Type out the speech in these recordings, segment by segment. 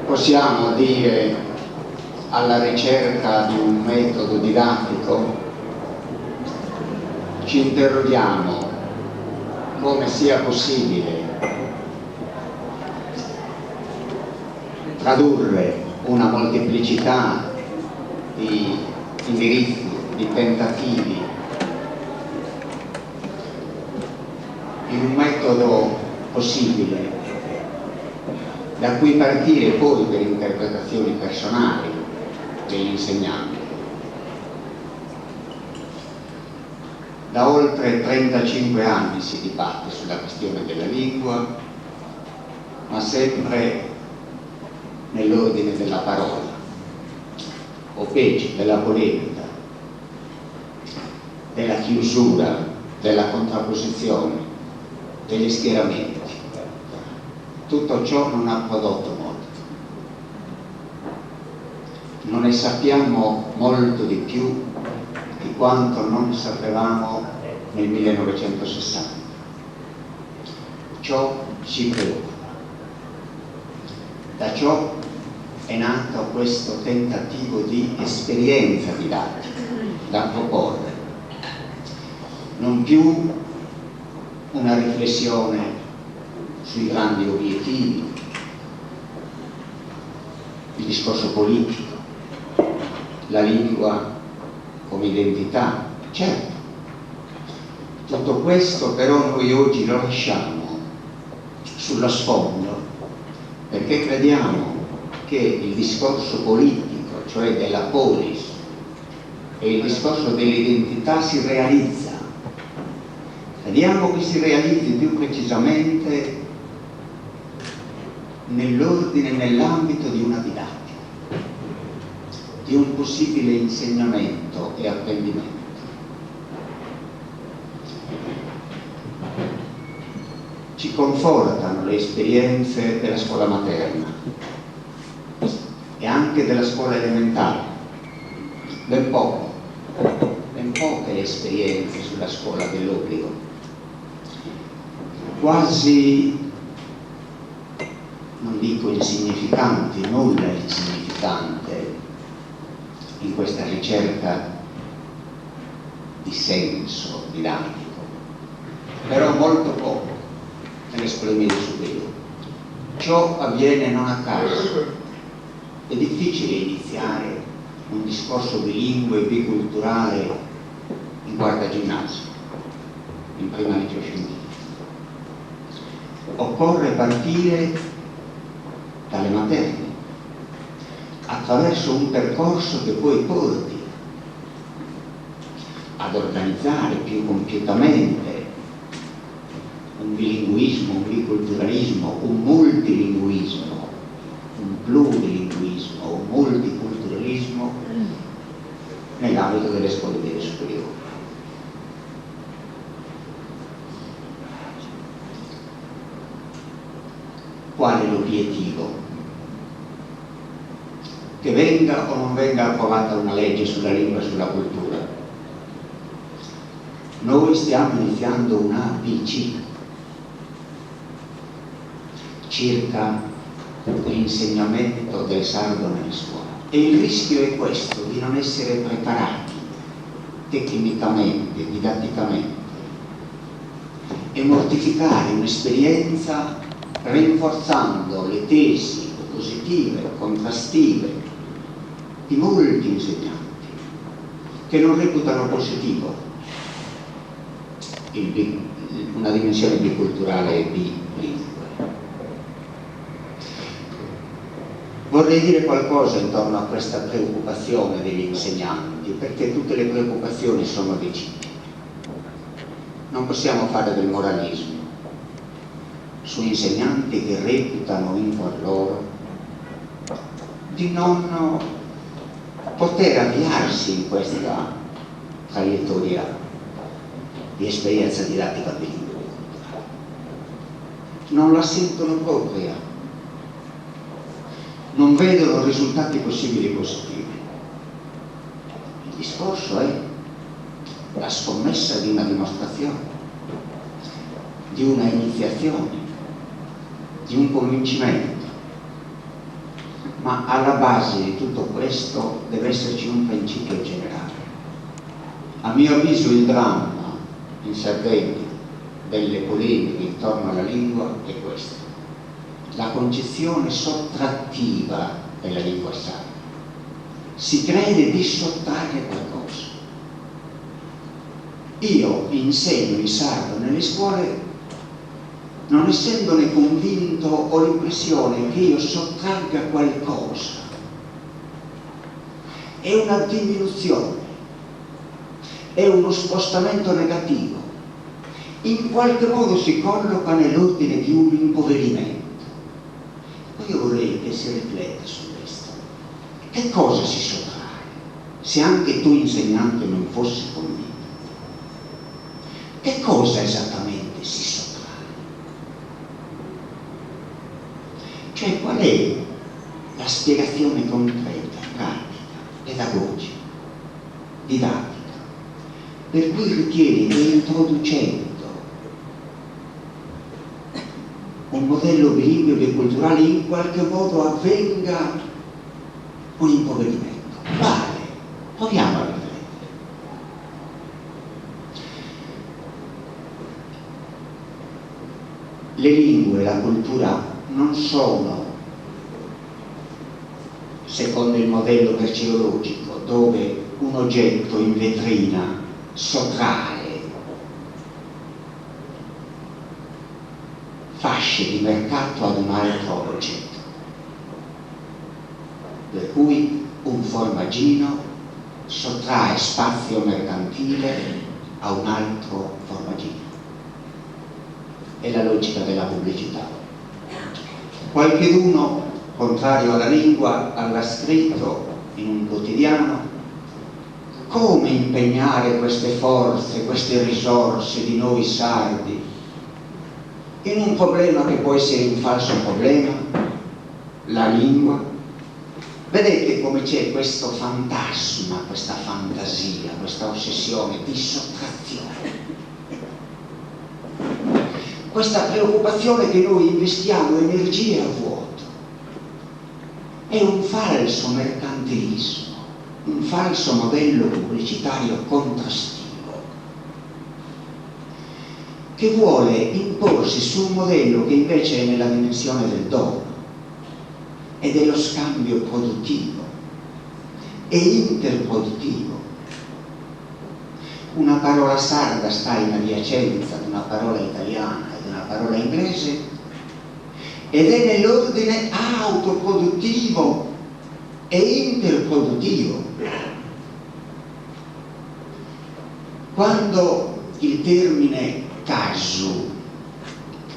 possiamo dire alla ricerca di un metodo didattico, ci interroghiamo come sia possibile tradurre una molteplicità di indirizzi, di tentativi in un metodo possibile da cui partire poi per interpretazioni personali degli insegnanti. Da oltre 35 anni si dibatte sulla questione della lingua, ma sempre nell'ordine della parola, o peggio, della polemica, della chiusura, della contrapposizione, degli schieramenti. Tutto ciò non ha prodotto molto. Non ne sappiamo molto di più di quanto non sapevamo nel 1960. Ciò ci preoccupa. Da ciò è nato questo tentativo di esperienza didattica da proporre, non più una riflessione sui grandi obiettivi, il discorso politico, la lingua come identità. Certo, tutto questo però noi oggi lo lasciamo sullo sfondo perché crediamo che il discorso politico, cioè della polis, e il discorso dell'identità si realizza. Crediamo che si realizzi più precisamente nell'ordine, nell'ambito di una didattica, di un possibile insegnamento e apprendimento. Ci confortano le esperienze della scuola materna e anche della scuola elementare, ben poche le esperienze sulla scuola dell'obbligo, quasi, non dico insignificanti, nulla è insignificante in questa ricerca di senso didattico, però molto poco nelle scuole medie superiori. Ciò avviene non a caso. È difficile iniziare un discorso bilingue e biculturale in quarta ginnasio, in prima liceo scientifico. Occorre partire dalle materne, attraverso un percorso che poi porti ad organizzare più compiutamente un bilinguismo, un biculturalismo, un multilinguismo, un plurilinguismo, un multiculturalismo nell'ambito delle scuole medie superiori. Qual è l'obiettivo? Che venga o non venga approvata una legge sulla lingua e sulla cultura. Noi stiamo iniziando un ABC circa l'insegnamento del sardo nelle scuole. E il rischio è questo, di non essere preparati tecnicamente, didatticamente, e mortificare un'esperienza rinforzando le tesi positive, contrastive di molti insegnanti che non reputano positivo una dimensione biculturale e bilingue. Vorrei dire qualcosa intorno a questa preoccupazione degli insegnanti, perché tutte le preoccupazioni sono legittime. Non possiamo fare del moralismo su insegnanti che reputano in cuor loro di non poter avviarsi in questa traiettoria di esperienza didattica bilingue. Non la sentono propria, non vedono risultati possibili positivi. Il discorso è la scommessa di una dimostrazione, di una iniziazione, di un convincimento. Ma alla base di tutto questo deve esserci un principio generale. A mio avviso il dramma in Sardegna delle polemiche intorno alla lingua è questo: la concezione sottrattiva della lingua sarda. Si crede di sottrarre qualcosa. Io insegno il sardo nelle scuole non essendone convinto, ho l'impressione che io sottragga qualcosa. È una diminuzione, è uno spostamento negativo, in qualche modo si colloca nell'ordine di un impoverimento. Io vorrei che si rifletta su questo. Che cosa si sottrae? Se anche tu insegnante non fossi convinto, che cosa esattamente si sottrae? Cioè, qual è la spiegazione concreta, pratica, pedagogica, didattica, per cui ritieni che introducendo un modello bilingue e biculturale in qualche modo avvenga un impoverimento? Vale, proviamo a riflettere. Le lingue, la cultura non sono, secondo il modello merceologico, dove un oggetto in vetrina sottrae fasce di mercato ad un altro oggetto, per cui un formaggino sottrae spazio mercantile a un altro formaggino. È la logica della pubblicità. Qualcheduno, contrario alla lingua, aveva scritto in un quotidiano: come impegnare queste forze, queste risorse di noi sardi in un problema che può essere un falso problema, la lingua? Vedete come c'è questo fantasma, questa fantasia, questa ossessione di sottrazione, questa preoccupazione che noi investiamo energie a vuoto. È un falso mercantilismo, un falso modello pubblicitario contrastivo, che vuole imporsi su un modello che invece è nella dimensione del dono e dello scambio produttivo e interproduttivo. Una parola sarda sta in adiacenza di una parola italiana e di una parola inglese ed è nell'ordine autoproduttivo e interproduttivo. Quando il termine casu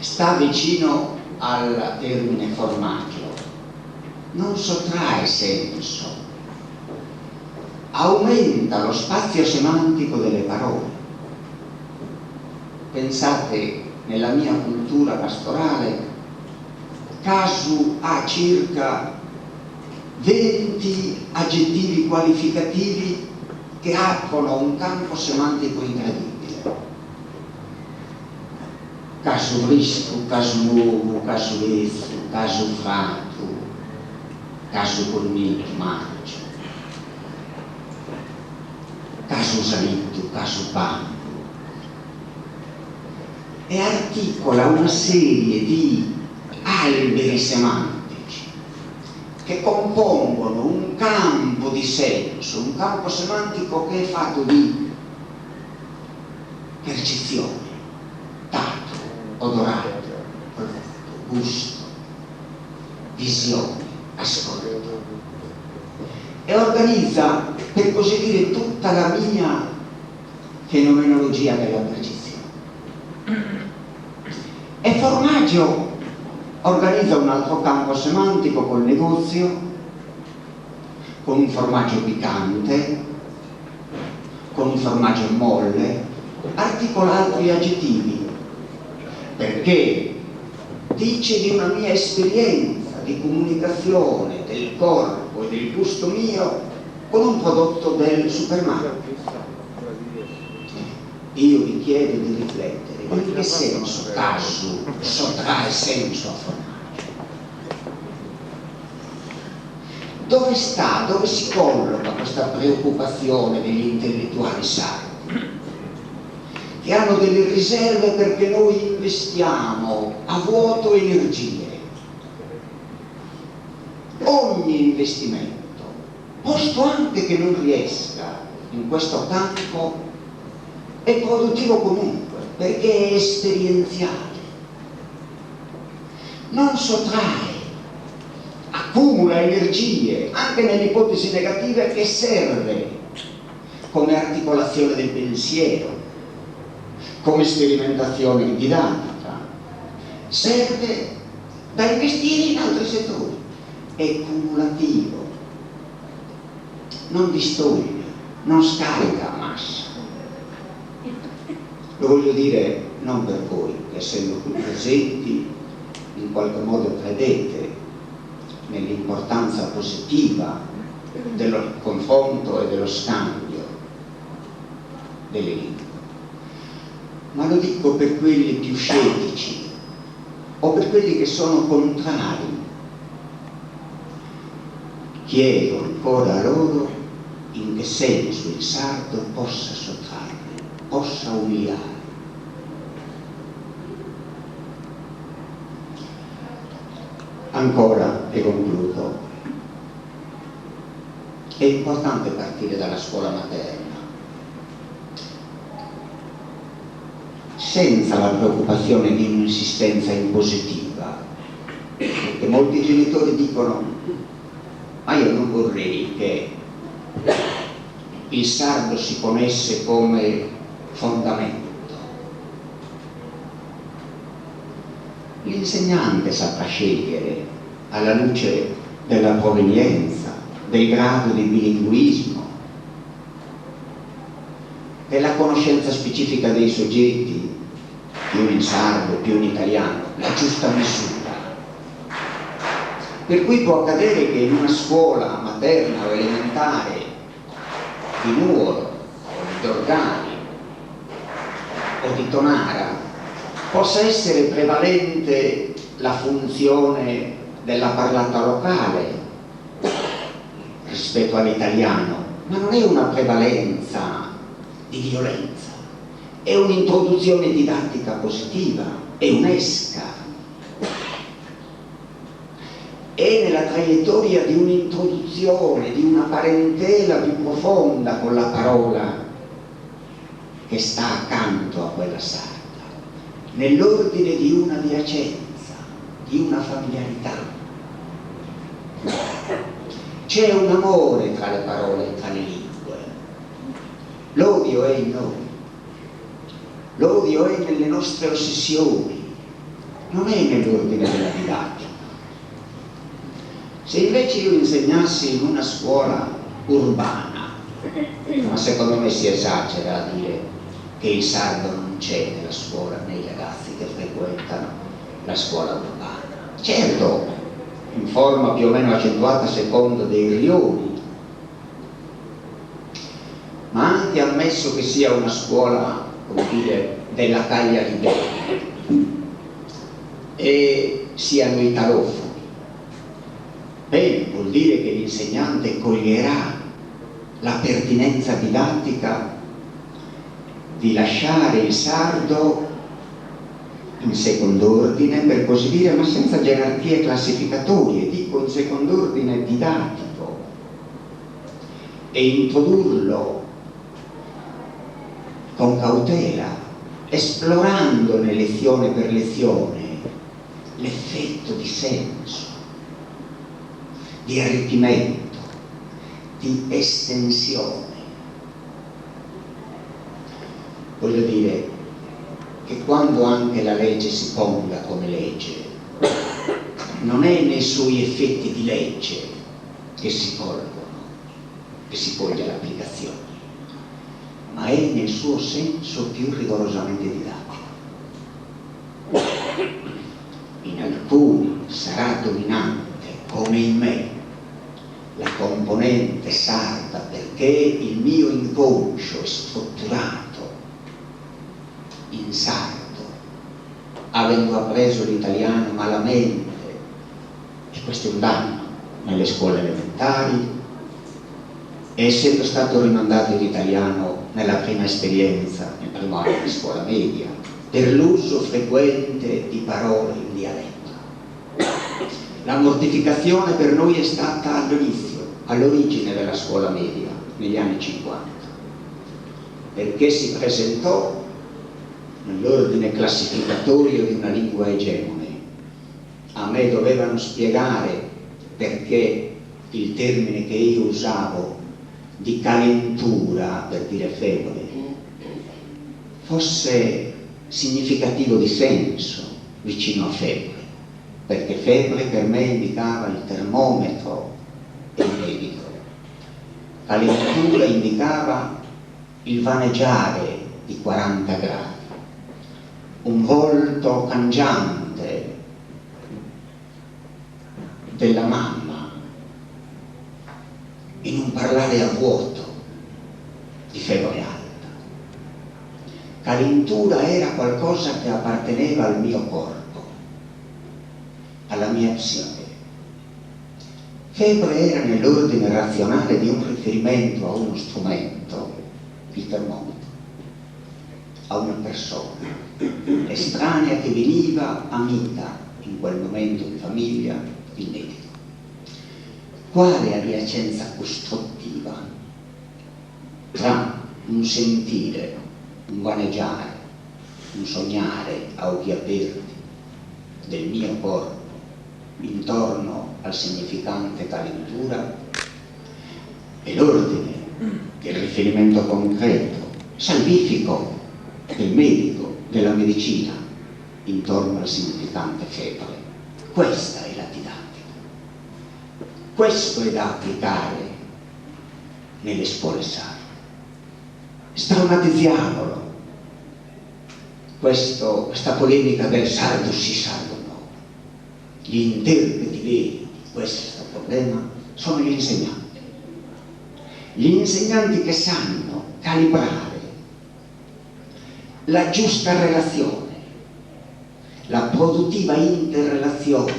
sta vicino al termine formaggio, non sottrae senso, aumenta lo spazio semantico delle parole. Pensate, nella mia cultura pastorale, casu ha circa 20 aggettivi qualificativi che aprono un campo semantico incredibile. Casu risco, casu nuovo, casu vezzo, casu frato, casu colmito, maggio, casu salito, casu bambo, e articola una serie di alberi semantici che compongono un campo di senso, un campo semantico che è fatto di percezione, tatto, odorato, gusto, visione, ascolto, e organizza, per così dire, tutta la mia fenomenologia della percezione. E formaggio organizza un altro campo semantico col negozio, con un formaggio piccante, con un formaggio molle, articola altri aggettivi, perché dice di una mia esperienza di comunicazione del corpo e del gusto mio con un prodotto del supermarket. Io vi chiedo di riflettere: in che senso casu sottrae senso a formaggio? dove sta, dove si colloca questa preoccupazione degli intellettuali sardi, che hanno delle riserve perché noi investiamo a vuoto energie? Ogni investimento, posto anche che non riesca in questo campo, è produttivo comunque, perché è esperienziale, non sottrae, accumula energie anche nelle ipotesi negative, che serve come articolazione del pensiero, come sperimentazione didattica, serve da investire in altri settori, è cumulativo, non distoglie, non scarica a massa. Lo voglio dire non per voi, che essendo qui presenti in qualche modo credete nell'importanza positiva del confronto e dello scambio delle lingue, ma lo dico per quelli più scettici o per quelli che sono contrari. Chiedo ancora a loro in che senso il sardo possa sottrarre, possa umiliare. Ancora, e concludo, è importante partire dalla scuola materna, senza la preoccupazione di un'insistenza impositiva, perché molti genitori dicono: ma io non vorrei che il sardo si ponesse come fondamento. L'insegnante saprà scegliere, alla luce della provenienza, del grado di bilinguismo, della conoscenza specifica dei soggetti, più in sardo, più in italiano, la giusta misura. Per cui può accadere che in una scuola materna o elementare di Nuoro, o di Dorgani, o di Tonara, possa essere prevalente la funzione della parlata locale rispetto all'italiano, ma non è una prevalenza di violenza, è un'introduzione didattica positiva, è un'esca, è nella traiettoria di un'introduzione, di una parentela più profonda con la parola che sta accanto a quella sarda, nell'ordine di una adiacenza, di una familiarità. C'è un amore tra le parole e tra le lingue. L'odio è in noi, l'odio è nelle nostre ossessioni, non è nell'ordine della didattica. Se invece io insegnassi in una scuola urbana, ma secondo me si esagera a dire che il sardo non c'è nella scuola, nei ragazzi che frequentano la scuola urbana. Certo, in forma più o meno accentuata a seconda dei rioni, ma anche ammesso che sia una scuola, come dire, della taglia libera e siano italofoni, bene, vuol dire che l'insegnante coglierà la pertinenza didattica di lasciare il sardo in second'ordine, per così dire, ma senza gerarchie classificatorie, dico in second'ordine didattico, e introdurlo con cautela, esplorandone lezione per lezione l'effetto di senso, di arricchimento, di estensione. Voglio dire che quando anche la legge si ponga come legge, non è nei suoi effetti di legge che si colgono, che si coglie l'applicazione, ma è nel suo senso più rigorosamente didattico. In alcuni sarà dominante, come in me, la componente sarda, perché il mio inconscio è strutturato in sardo, avendo appreso l'italiano malamente, e questo è un danno, nelle scuole elementari, e essendo stato rimandato in italiano nella prima esperienza, nel primo anno di scuola media, per l'uso frequente di parole in dialetto. La mortificazione per noi è stata all'inizio, all'origine della scuola media, negli anni 50, perché si presentò nell'ordine classificatorio di una lingua egemone. A me dovevano spiegare perché il termine che io usavo di calentura, per dire febbre, fosse significativo di senso vicino a febbre, perché febbre per me indicava il termometro del medico, calentura indicava il vaneggiare di 40 gradi, un volto cangiante della mamma, in un parlare a vuoto di febbre alta. Calentura era qualcosa che apparteneva al mio corpo, alla mia psiche. Febbre era nell'ordine razionale di un riferimento a uno strumento, il termometro, a una persona estranea che veniva amica in quel momento in famiglia, il medico. Quale adiacenza costruttiva tra un sentire, un vaneggiare, un sognare a occhi aperti del mio corpo intorno al significante calentura e l'ordine del riferimento concreto, salvifico del medico, della medicina intorno al significante febbre? Questa è la didattica. Questo è da applicare nelle scuole sacre. Sdrammatizziamolo. Questa polemica del sardo sì, sardo no. Gli interpreti veri di questo problema sono gli insegnanti. Gli insegnanti che sanno calibrare la giusta relazione, la produttiva interrelazione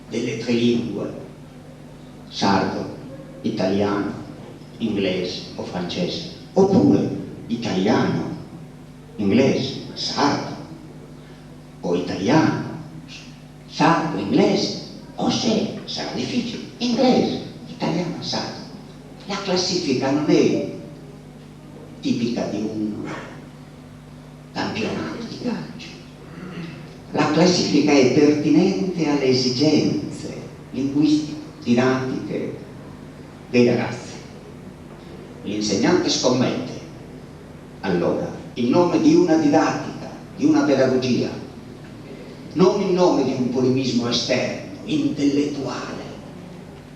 delle tre lingue, sardo, italiano, inglese o francese, oppure italiano, inglese, sardo, o italiano, sardo, inglese, o se sarà difficile, inglese, italiano, sardo. La classifica non è tipica di un campionato di calcio. La classifica è pertinente alle esigenze linguistiche, didattiche dei ragazzi. L'insegnante scommette allora il nome di una didattica, di una pedagogia, non il nome di un polemismo esterno, intellettuale,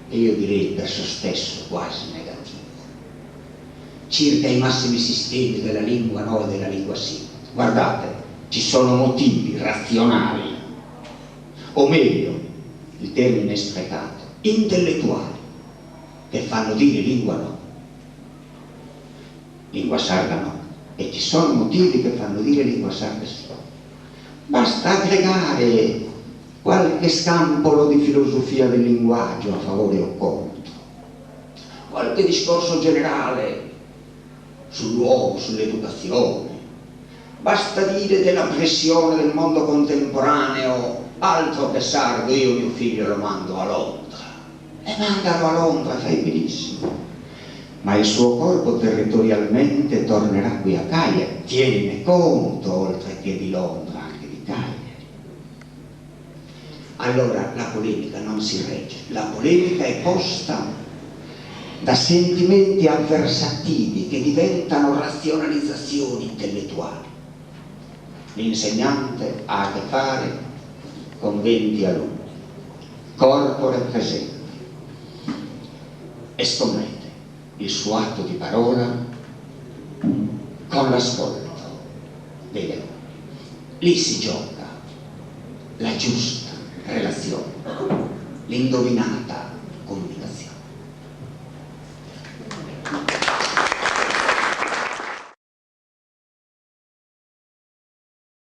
e io direi per se stesso quasi negativo, circa i massimi sistemi della lingua no e della lingua sì. Guardate, ci sono motivi razionali, o meglio, il termine è sprecato, intellettuali, che fanno dire lingua no, lingua sarda no, e ci sono motivi che fanno dire lingua sarda sì. Basta aggregare qualche scampolo di filosofia del linguaggio a favore o contro, qualche discorso generale sull'uomo, sull'educazione. Basta dire della pressione del mondo contemporaneo, altro che sardo, io mio figlio lo mando a Londra. E mandalo a Londra, fai benissimo. Ma il suo corpo territorialmente tornerà qui a Cagliari. Tienine conto, oltre che di Londra, anche di Cagliari. Allora la polemica non si regge. La polemica è posta da sentimenti avversativi che diventano razionalizzazioni intellettuali. L'insegnante ha a che fare con 20 alunni, corpore presente, e scommette il suo atto di parola con l'ascolto degli alunni. Lì si gioca la giusta relazione, l'indovinata